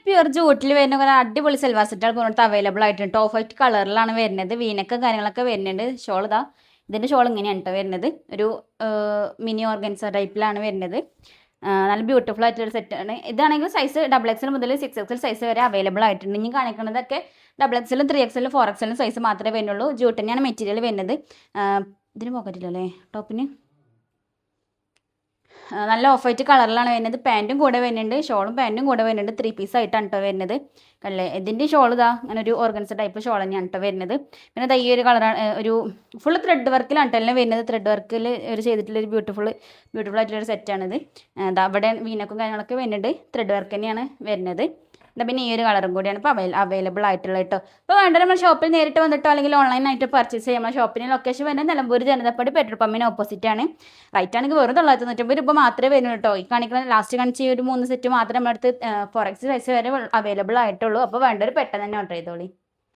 Pure ജൂട്ടിൽ വരുന്ന കുറേ അടിപൊളി സെൽവാർ സെറ്റുകൾ പറഞ്ഞിട്ട് അവൈലബിൾ ആയിട്ടുണ്ട്. ഓഫ് വൈറ്റ് കളറിലാണ് വരുന്നത്. വീനക്കും കാര്യങ്ങളൊക്കെ വരുന്നുണ്ട്. ഷോൾ ഇതാ ഇതിൻ്റെ ഷോൾ ഇങ്ങനെയാണ് കേട്ടോ വരുന്നത്. ഒരു മിനി ഓർഗൻസ ടൈപ്പിലാണ് വരുന്നത്. നല്ല ബ്യൂട്ടിഫുൾ ആയിട്ടൊരു സെറ്റാണ്. ഇതാണെങ്കിൽ സൈസ് XXL മുതൽ 6XL സൈസ് വരെ അവൈലബിൾ ആയിട്ടുണ്ട്. ഇനി കാണിക്കുന്നതൊക്കെ XXL 3XL 4XL സൈസ് മാത്രമേ വരുന്നുള്ളൂ. ജൂട്ട് തന്നെയാണ് മെറ്റീരിയൽ വരുന്നത്. ഇതിന് പോക്കറ്റില്ലല്ലേ ടോപ്പിന്. നല്ല ഓഫ് വൈറ്റ് കളറിലാണ് വരുന്നത്. പാൻറ്റും കൂടെ വരുന്നുണ്ട്, ഷോളും പാൻറ്റും കൂടെ വരുന്നുണ്ട്. 3 പീസ് ആയിട്ടാണ് കേട്ടോ വരുന്നത്. കല്ലേ ഇതിൻ്റെ ഷോൾ ഇതാ അങ്ങനെ ഒരു ഓർഗൻസ ടൈപ്പ് ഷോൾ തന്നെയാണ് കേട്ടോ വരുന്നത്. പിന്നെ ഈ ഒരു കളറാണ് ഒരു ഫുൾ ത്രെഡ് വർക്കിലാണ് കേട്ടോ വരുന്നത്. ത്രെഡ് വർക്കിൽ ഒരു ചെയ്തിട്ടുള്ളൊരു ബ്യൂട്ടിഫുൾ ആയിട്ടുള്ളൊരു സെറ്റാണിത്. എന്താ അവിടെ വീനക്കും കാര്യങ്ങളൊക്കെ വരുന്നുണ്ട്. ത്രെഡ് വർക്ക് തന്നെയാണ് വരുന്നത്. പിന്നെ ഈ ഒരു കളറും കൂടിയാണ് ഇപ്പോൾ അവൈലബിൾ ആയിട്ടുള്ളത് കേട്ടോ. അപ്പോൾ വേണ്ട നമ്മൾ ഷോപ്പിൽ നേരിട്ട് വന്നിട്ടോ അല്ലെങ്കിൽ ഓൺലൈനായിട്ട് പർച്ചേസ് ചെയ്യാം. നമ്മുടെ ഷോപ്പിന് ലൊക്കേഷൻ വരുന്നത് നിലമ്പൂർ ജനതാപ്പാടി പെട്രോൾ പമ്പിന് ഓപ്പോസിറ്റാണ്. റൈറ്റ് ആണെങ്കിൽ വെറും 990 രൂപ മാത്രമേ വരുന്നു കേട്ടോ. ഈ കാണിക്കുന്ന ലാസ്റ്റ് കാണിച്ച ഈ ഒരു 3 സെറ്റ് മാത്രമേ നമ്മുടെ അടുത്ത് 4X സൈസ് വരെ അവൈലബിൾ ആയിട്ടുള്ളൂ. അപ്പോൾ വേണ്ടവർ പെട്ടെന്ന് തന്നെ ഓർഡർ ചെയ്തോളി.